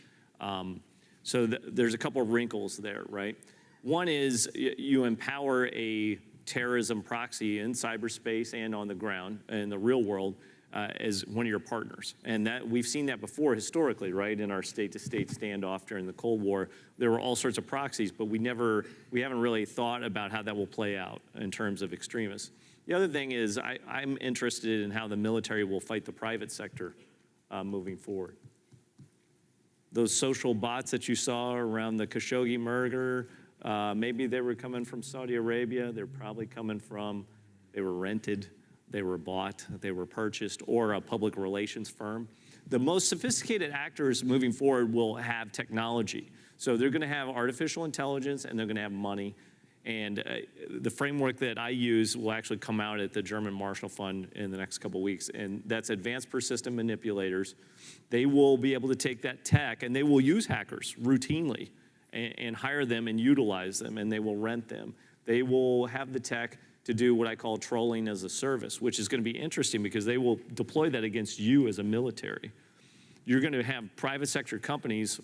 So there's a couple of wrinkles there, right? One is you empower a terrorism proxy in cyberspace and on the ground in the real world as one of your partners. And that we've seen that before historically, right? In our state-to-state standoff during the Cold War, there were all sorts of proxies, but we haven't really thought about how that will play out in terms of extremists. The other thing is I'm interested in how the military will fight the private sector moving forward. Those social bots that you saw around the Khashoggi murder, maybe they were coming from Saudi Arabia. They're probably coming from, they were rented, they were bought, they were purchased, or a public relations firm. The most sophisticated actors moving forward will have technology. So they're going to have artificial intelligence and they're going to have money. And the framework that I use will actually come out at the German Marshall Fund in the next couple of weeks. And that's advanced persistent manipulators. They will be able to take that tech and they will use hackers routinely and hire them and utilize them, and they will rent them. They will have the tech to do what I call trolling as a service, which is going to be interesting because they will deploy that against you as a military. You're going to have private sector companies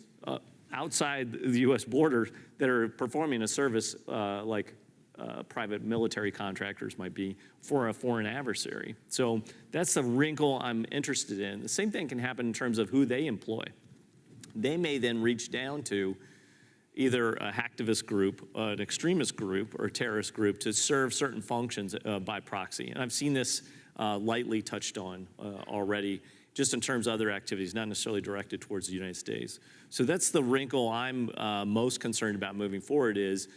outside the U.S. border that are performing a service like private military contractors might be for a foreign adversary. So that's the wrinkle I'm interested in. The same thing can happen in terms of who they employ. They may then reach down to either a hacktivist group, an extremist group, or a terrorist group to serve certain functions by proxy. And I've seen this lightly touched on already, just in terms of other activities, not necessarily directed towards the United States. So that's the wrinkle I'm most concerned about moving forward is,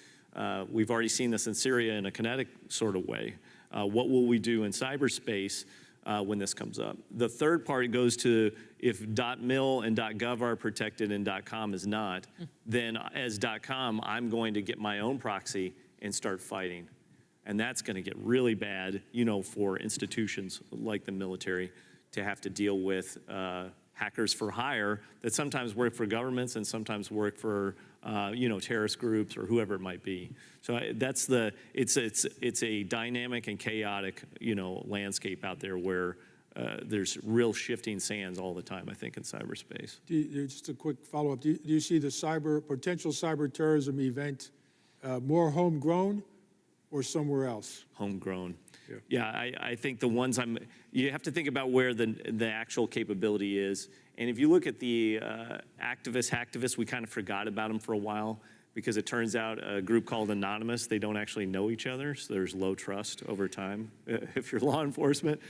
we've already seen this in Syria in a kinetic sort of way. What will we do in cyberspace when this comes up? The third part goes to if .mil and .gov are protected and .com is not, then as .com, I'm going to get my own proxy and start fighting. And that's going to get really bad, you know, for institutions like the military to have to deal with hackers for hire that sometimes work for governments and sometimes work for, you know, terrorist groups or whoever it might be. So it's a dynamic and chaotic, you know, landscape out there where there's real shifting sands all the time, I think, in cyberspace. Just a quick follow-up. Do you see the potential cyber terrorism event more homegrown or somewhere else? Homegrown. Yeah. Yeah, I think the ones you have to think about where the actual capability is. And if you look at the hacktivists, we kind of forgot about them for a while because it turns out a group called Anonymous, they don't actually know each other, so there's low trust over time if you're law enforcement.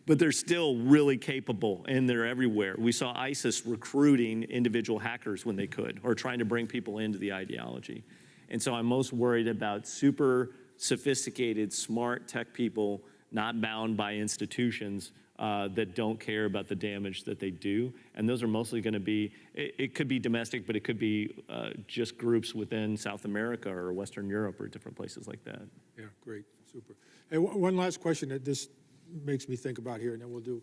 But they're still really capable, and they're everywhere. We saw ISIS recruiting individual hackers when they could, or trying to bring people into the ideology. And so I'm most worried about super sophisticated, smart tech people not bound by institutions that don't care about the damage that they do. And those are mostly going to be, it could be domestic, but it could be just groups within South America or Western Europe or different places like that. Yeah, great, super. Hey, one last question that this makes me think about here, and then we'll do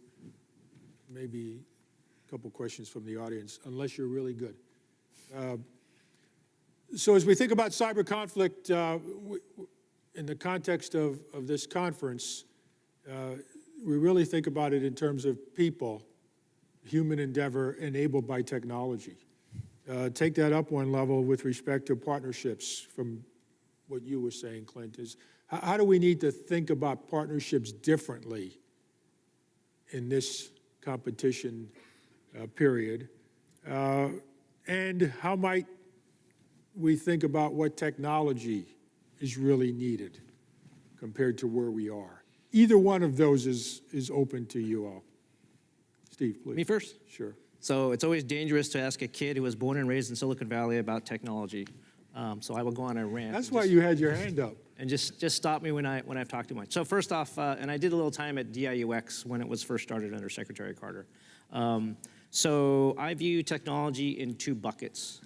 maybe a couple questions from the audience, unless you're really good. So as we think about cyber conflict in the context of this conference, we really think about it in terms of people, human endeavor enabled by technology. Take that up one level with respect to partnerships from what you were saying, Clint, is how do we need to think about partnerships differently in this competition period? And how might we think about what technology is really needed compared to where we are? Either one of those is open to you all. Steve, please. Me first? Sure. So it's always dangerous to ask a kid who was born and raised in Silicon Valley about technology. So I will go on a rant. That's why you had your hand up. And just stop me when I've talked too much. So first off, and I did a little time at DIUX when it was first started under Secretary Carter. So I view technology in two buckets.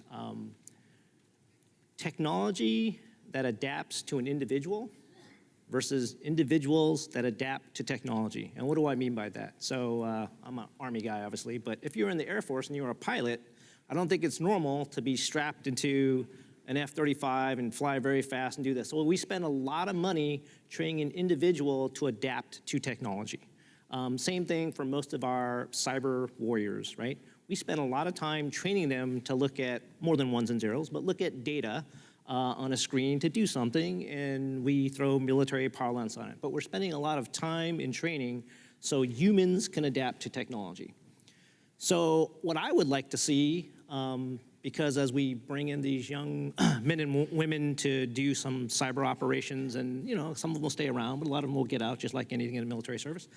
Technology that adapts to an individual versus individuals that adapt to technology. And what do I mean by that? So I'm an Army guy, obviously, but if you're in the Air Force and you're a pilot, I don't think it's normal to be strapped into an F-35 and fly very fast and do this. So we spend a lot of money training an individual to adapt to technology. Same thing for most of our cyber warriors, right? We spend a lot of time training them to look at more than ones and zeros, but look at data on a screen to do something, and we throw military parlance on it. But we're spending a lot of time in training so humans can adapt to technology. So what I would like to see, because as we bring in these young men and women to do some cyber operations, and you know, some of them will stay around, but a lot of them will get out, just like anything in the military service.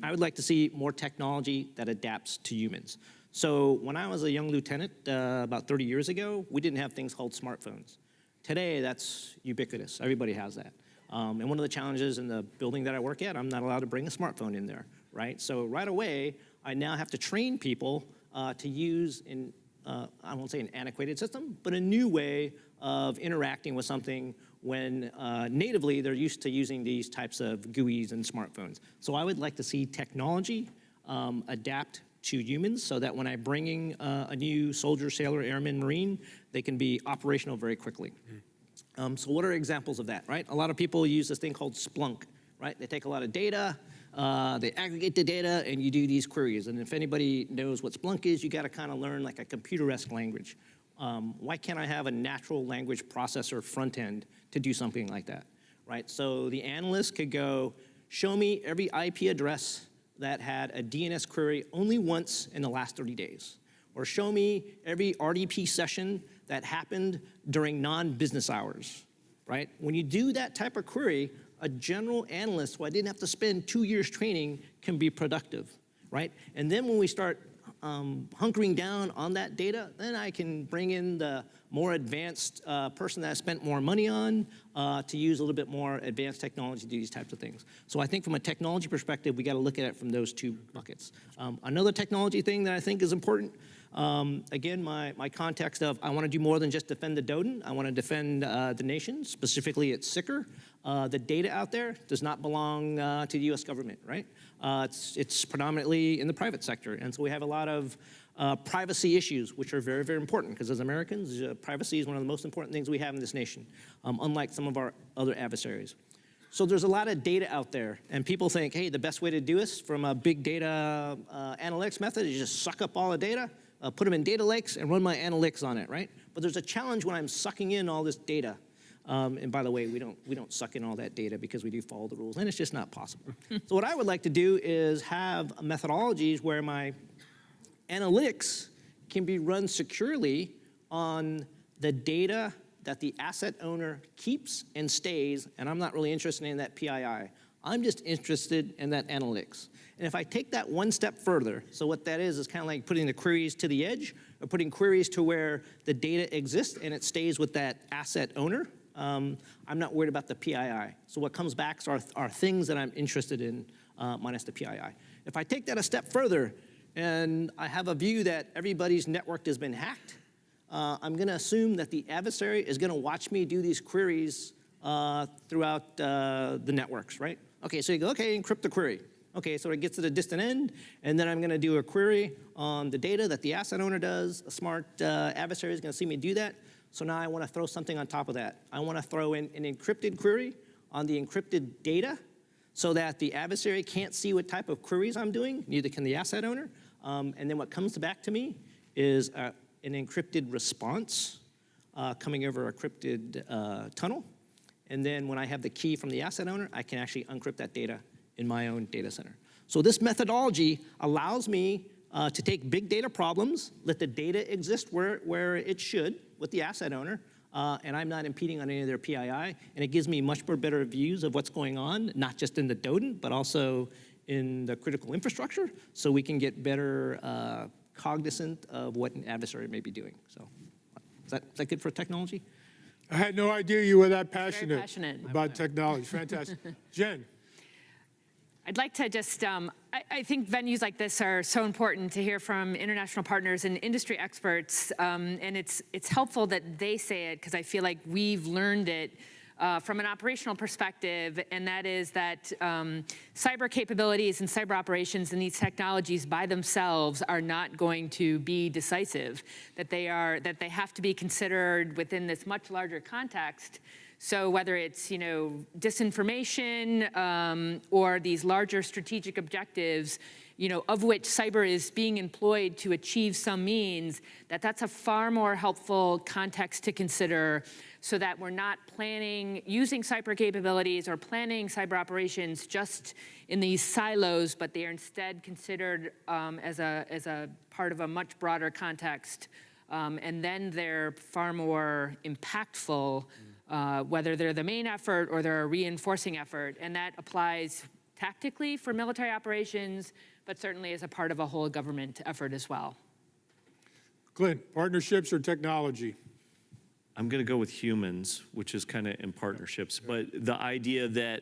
I would like to see more technology that adapts to humans. So when I was a young lieutenant about 30 years ago, we didn't have things called smartphones. Today, that's ubiquitous. Everybody has that. And one of the challenges in the building that I work at, I'm not allowed to bring a smartphone in there, right? So right away, I now have to train people to use, I won't say an antiquated system, but a new way of interacting with something when natively they're used to using these types of GUIs and smartphones. So I would like to see technology adapt to humans so that when I bring in a new soldier, sailor, airman, Marine, they can be operational very quickly. So what are examples of that, right? A lot of people use this thing called Splunk, right? They take a lot of data, they aggregate the data, and you do these queries. And if anybody knows what Splunk is, you got to kind of learn like a computer-esque language. Why can't I have a natural language processor front end to do something like that, right? So the analyst could go, show me every IP address that had a DNS query only once in the last 30 days. Or show me every RDP session that happened during non-business hours, right? When you do that type of query, a general analyst who I didn't have to spend 2 years training can be productive, right? And then when we start hunkering down on that data, then I can bring in the more advanced person that I spent more money on to use a little bit more advanced technology to do these types of things. So I think from a technology perspective, we got to look at it from those two buckets. Another technology thing that I think is important, Again, my context of I want to do more than just defend the DODN. I want to defend the nation, specifically its sicker. The data out there does not belong to the U.S. government, right? It's predominantly in the private sector. And so we have a lot of privacy issues, which are very, very important, because as Americans, privacy is one of the most important things we have in this nation, unlike some of our other adversaries. So there's a lot of data out there, and people think, hey, the best way to do this from a big data analytics method is just suck up all the data, put them in data lakes, and run my analytics on it, right? But there's a challenge when I'm sucking in all this data. And by the way, we don't suck in all that data because we do follow the rules, and it's just not possible. So what I would like to do is have methodologies where my analytics can be run securely on the data that the asset owner keeps and stays, and I'm not really interested in that PII. I'm just interested in that analytics. And if I take that one step further, so what that is kind of like putting the queries to the edge, or putting queries to where the data exists and it stays with that asset owner, I'm not worried about the PII. So what comes back are things that I'm interested in minus the PII. If I take that a step further and I have a view that everybody's network has been hacked, I'm going to assume that the adversary is going to watch me do these queries throughout the networks, right? Okay, so you go, okay, encrypt the query. Okay, so it gets to the distant end, and then I'm going to do a query on the data that the asset owner does. A smart adversary is going to see me do that. So now I want to throw something on top of that. I want to throw in an encrypted query on the encrypted data so that the adversary can't see what type of queries I'm doing, neither can the asset owner. And then what comes back to me is an encrypted response coming over a encrypted tunnel. And then when I have the key from the asset owner, I can actually uncrypt that data in my own data center. So this methodology allows me to take big data problems, let the data exist where it should with the asset owner, and I'm not impeding on any of their PII, and it gives me much more better views of what's going on, not just in the DODN, but also in the critical infrastructure, so we can get better cognizant of what an adversary may be doing. So is that good for technology? I had no idea you were that passionate, passionate. about technology. Fantastic. Jen. I'd like to just, I think venues like this are so important to hear from international partners and industry experts, and it's helpful that they say it because I feel like we've learned it from an operational perspective, and that is that cyber capabilities and cyber operations and these technologies by themselves are not going to be decisive, that they have to be considered within this much larger context. So whether it's, disinformation or these larger strategic objectives, of which cyber is being employed to achieve some means, that's a far more helpful context to consider so that we're not using cyber capabilities or planning cyber operations just in these silos, but they are instead considered as a part of a much broader context. And then they're far more impactful, whether they're the main effort or they're a reinforcing effort. And that applies tactically for military operations, but certainly as a part of a whole government effort as well. Clint, partnerships or technology? I'm going to go with humans, which is kind of in partnerships. But the idea that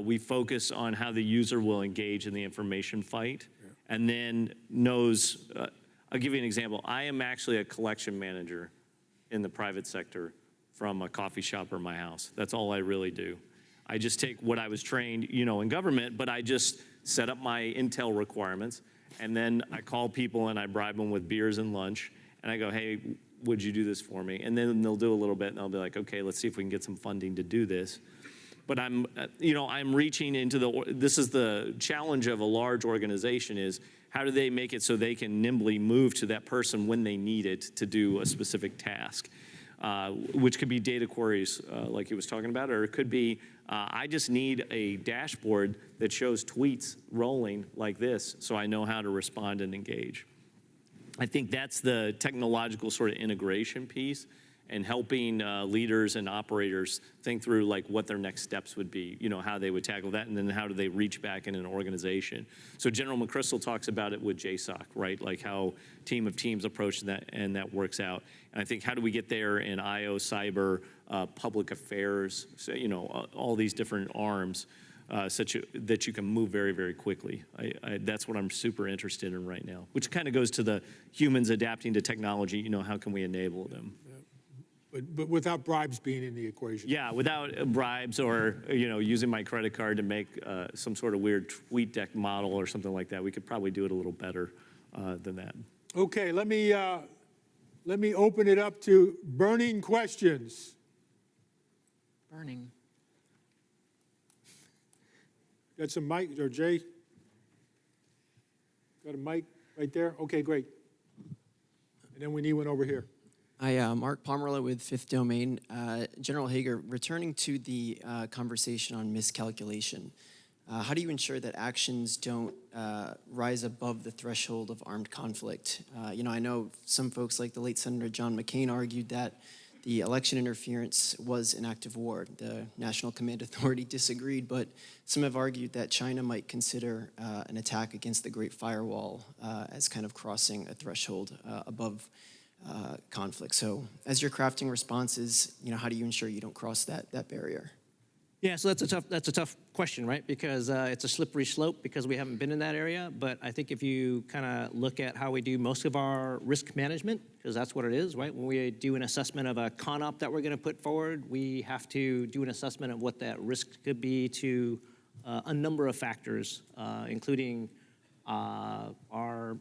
we focus on how the user will engage in the information fight and then knows, I'll give you an example. I am actually a collection manager in the private sector from a coffee shop or my house. That's all I really do. I just take what I was trained, in government, but I just set up my intel requirements, and then I call people and I bribe them with beers and lunch, and I go, hey, would you do this for me? And then they'll do a little bit, and I'll be like, okay, let's see if we can get some funding to do this. But I'm reaching into this is the challenge of a large organization is how do they make it so they can nimbly move to that person when they need it to do a specific task, which could be data queries like he was talking about, or it could be I just need a dashboard that shows tweets rolling like this so I know how to respond and engage. I think that's the technological sort of integration piece and helping leaders and operators think through like what their next steps would be, how they would tackle that, and then how do they reach back in an organization. So General McChrystal talks about it with JSOC, right? Like how team of teams approach that and that works out. And I think how do we get there in IO, cyber, public affairs, so, all these different arms. that you can move very, very quickly. That's what I'm super interested in right now, which kind of goes to the humans adapting to technology. How can we enable them? But without bribes being in the equation. Yeah, without bribes or using my credit card to make some sort of weird tweet deck model or something like that. We could probably do it a little better than that. Okay, let me open it up to burning questions. Burning. Got some mic, or Jay? Got a mic right there? Okay, great. And then we need one over here. Hi, Mark Pomerla with Fifth Domain. General Hager, returning to the conversation on miscalculation, how do you ensure that actions don't rise above the threshold of armed conflict? I know some folks like the late Senator John McCain argued that the election interference was an act of war. The National Command Authority disagreed, but some have argued that China might consider an attack against the Great Firewall as kind of crossing a threshold above conflict. So as you're crafting responses, how do you ensure you don't cross that barrier? Yeah, so that's a tough question, right? Because it's a slippery slope because we haven't been in that area. But I think if you kind of look at how we do most of our risk management, because that's what it is, right? When we do an assessment of a CONOP that we're going to put forward, we have to do an assessment of what that risk could be to a number of factors, including our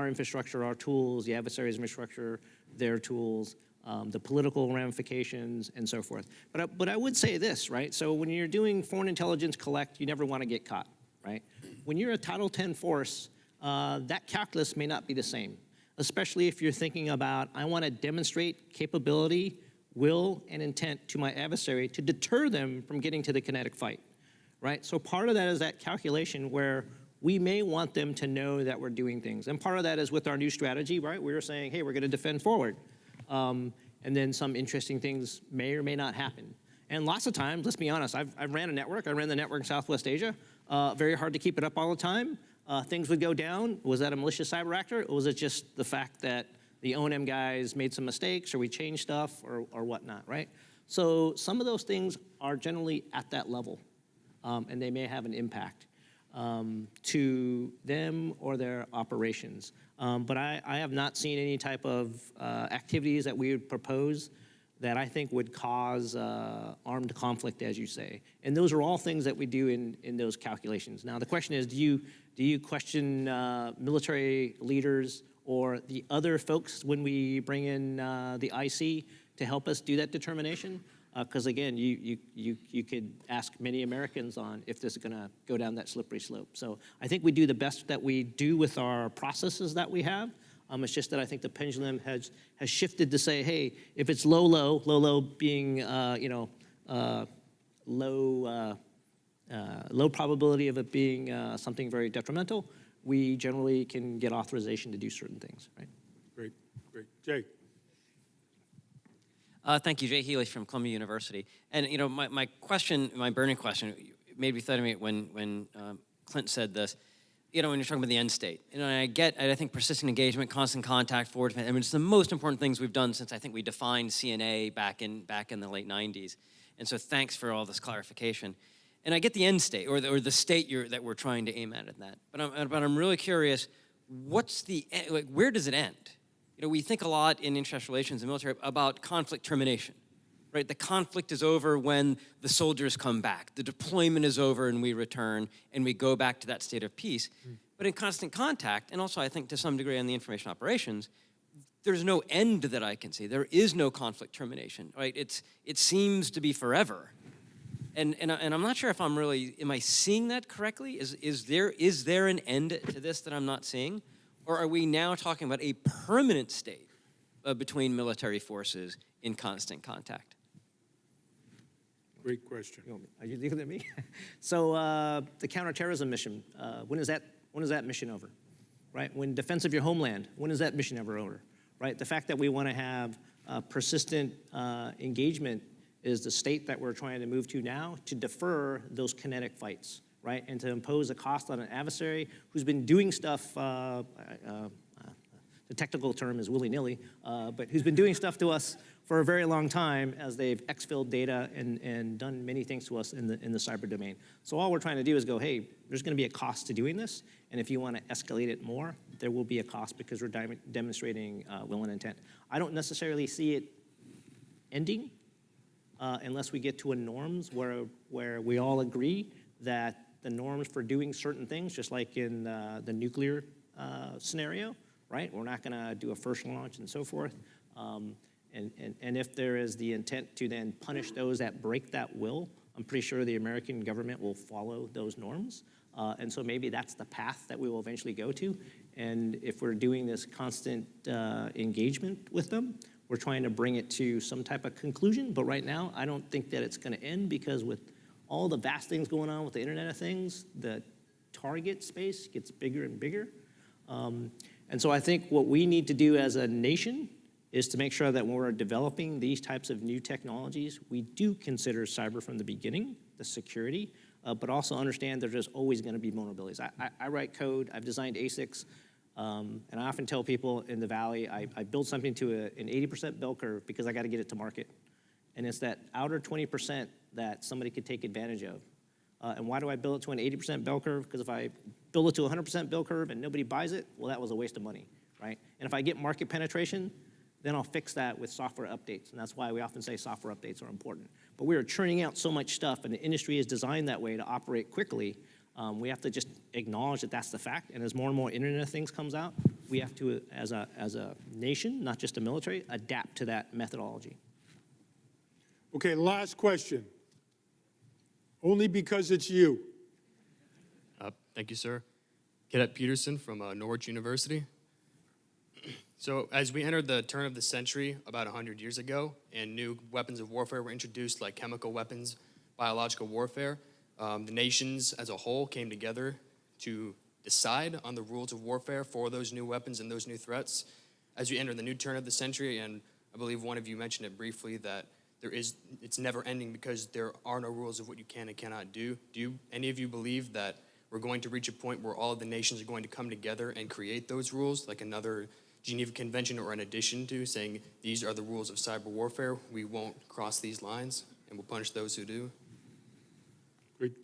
infrastructure, our tools, the adversary's infrastructure, their tools, the political ramifications, and so forth. But I would say this, right? So when you're doing foreign intelligence collect, you never want to get caught, right? When you're a Title 10 force, that calculus may not be the same, especially if you're thinking about, I want to demonstrate capability, will, and intent to my adversary to deter them from getting to the kinetic fight, right? So part of that is that calculation where we may want them to know that we're doing things. And part of that is with our new strategy, right? We were saying, hey, we're going to defend forward. And then some interesting things may or may not happen. And lots of times, let's be honest, I've ran a network. I ran the network in Southwest Asia. Very hard to keep it up all the time. Things would go down. Was that a malicious cyber actor? Or was it just the fact that the O&M guys made some mistakes or we changed stuff or whatnot, right? So some of those things are generally at that level. And they may have an impact to them or their operations. But I have not seen any type of activities that we would propose that I think would cause armed conflict, as you say. And those are all things that we do in those calculations. Now, the question is, do you question military leaders or the other folks when we bring in the IC to help us do that determination? Because again, you could ask many Americans on if this is going to go down that slippery slope. So I think we do the best that we do with our processes that we have. It's just that I think the pendulum has shifted to say, hey, if it's low being low probability of it being something very detrimental, we generally can get authorization to do certain things, right? Great. Jay. Thank you, Jay Healy from Columbia University. And my burning question, made me think of me when Clint said this. When you're talking about the end state, I think persistent engagement, constant contact, forward defense. I mean, it's the most important things we've done since I think we defined CNA back in the late '90s. And so, thanks for all this clarification. And I get the end state or the state that we're trying to aim at that. But I'm really curious, where does it end? We think a lot in international relations and military about conflict termination, right? The conflict is over when the soldiers come back. The deployment is over and we return and we go back to that state of peace. But in constant contact, and also I think to some degree on the information operations, there's no end that I can see. There is no conflict termination, right? It seems to be forever. And I'm not sure if am I seeing that correctly? Is there an end to this that I'm not seeing? Or are we now talking about a permanent state between military forces in constant contact? Great question. Are you looking at me? So the counterterrorism mission, when is that mission over? Right? When defense of your homeland, when is that mission ever over? Right? The fact that we want to have persistent engagement is the state that we're trying to move to now to defer those kinetic fights. Right, and to impose a cost on an adversary who's been doing stuff, the technical term is willy-nilly, but who's been doing stuff to us for a very long time as they've exfilled data and done many things to us in the cyber domain. So all we're trying to do is go, hey, there's going to be a cost to doing this, and if you want to escalate it more, there will be a cost because we're demonstrating will and intent. I don't necessarily see it ending unless we get to a norms where we all agree that the norms for doing certain things, just like in the nuclear scenario, right? We're not going to do a first launch and so forth. And if there is the intent to then punish those that break that will, I'm pretty sure the American government will follow those norms. And so maybe that's the path that we will eventually go to. And if we're doing this constant engagement with them, we're trying to bring it to some type of conclusion. But right now, I don't think that it's going to end, because with all the vast things going on with the Internet of Things, the target space gets bigger and bigger. And so I think what we need to do as a nation is to make sure that when we're developing these types of new technologies, we do consider cyber from the beginning, the security, but also understand there's just always going to be vulnerabilities. I write code, I've designed ASICs, and I often tell people in the Valley, I build something to an 80% bell curve because I got to get it to market. And it's that outer 20% that somebody could take advantage of. And why do I build it to an 80% bell curve? Because if I build it to a 100% bell curve and nobody buys it, well, that was a waste of money, right? And if I get market penetration, then I'll fix that with software updates. And that's why we often say software updates are important. But we are churning out so much stuff, and the industry is designed that way to operate quickly. We have to just acknowledge that that's the fact. And as more and more Internet of Things comes out, we have to, as a nation, not just a military, adapt to that methodology. Okay, last question. Only because it's you. Thank you, sir. Cadet Peterson from Norwich University. So as we entered the turn of the century about 100 years ago, and new weapons of warfare were introduced, like chemical weapons, biological warfare, the nations as a whole came together to decide on the rules of warfare for those new weapons and those new threats. As we enter the new turn of the century, and I believe one of you mentioned it briefly, that it's never ending because there are no rules of what you can and cannot do. Do any of you believe that we're going to reach a point where all of the nations are going to come together and create those rules, like another Geneva Convention, or in addition to saying these are the rules of cyber warfare, we won't cross these lines and we'll punish those who do?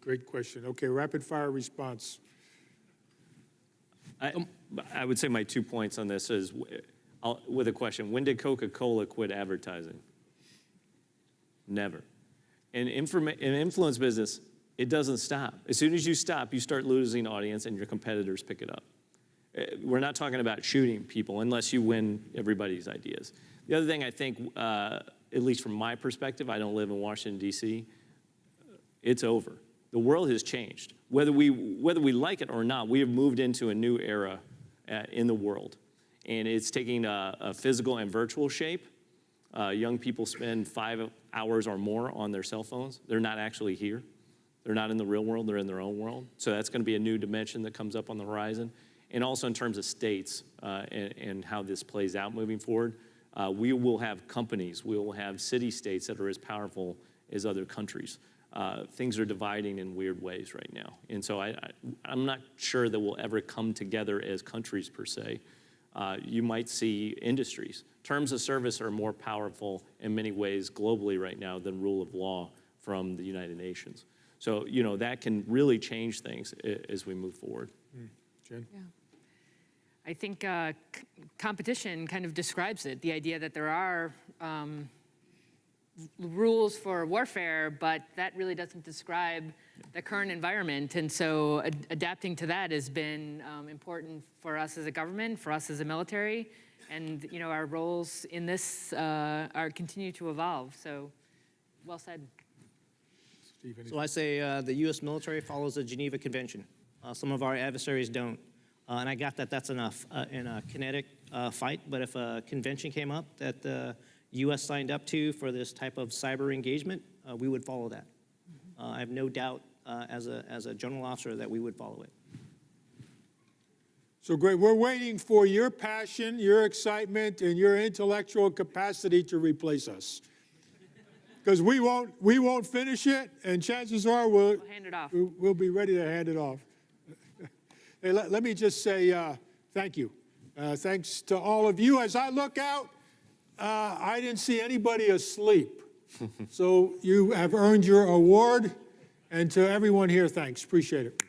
Great question. Okay, rapid fire response. I would say my 2 points on this is, with a question, when did Coca-Cola quit advertising? Never. In influence business, it doesn't stop. As soon as you stop, you start losing audience and your competitors pick it up. We're not talking about shooting people unless you win everybody's ideas. The other thing I think, at least from my perspective, I don't live in Washington, D.C., it's over. The world has changed. Whether we like it or not, we have moved into a new era in the world. And it's taking a physical and virtual shape. Young people spend 5 hours or more on their cell phones. They're not actually here. They're not in the real world. They're in their own world. So that's going to be a new dimension that comes up on the horizon. And also in terms of states and how this plays out moving forward, we will have companies, we will have city-states that are as powerful as other countries. Things are dividing in weird ways right now. And so I'm not sure that we'll ever come together as countries per se. You might see industries. Terms of service are more powerful in many ways globally right now than rule of law from the United Nations. So, that can really change things as we move forward. Jen? Yeah. I think competition kind of describes it, the idea that there are rules for warfare, but that really doesn't describe the current environment. And so adapting to that has been important for us as a government, for us as a military, and our roles in this continue to evolve. So, well said. Steve, So I say the U.S. military follows the Geneva Convention. Some of our adversaries don't. And I got that that's enough in a kinetic fight. But if a convention came up that the U.S. signed up to for this type of cyber engagement, we would follow that. I have no doubt as a general officer that we would follow it. So great. We're waiting for your passion, your excitement, and your intellectual capacity to replace us. Because we won't finish it, and chances are We'll hand it off. we'll be ready to hand it off. Hey, let me just say thank you. Thanks to all of you. As I look out I didn't see anybody asleep. So you have earned your award, and to everyone here, thanks. Appreciate it.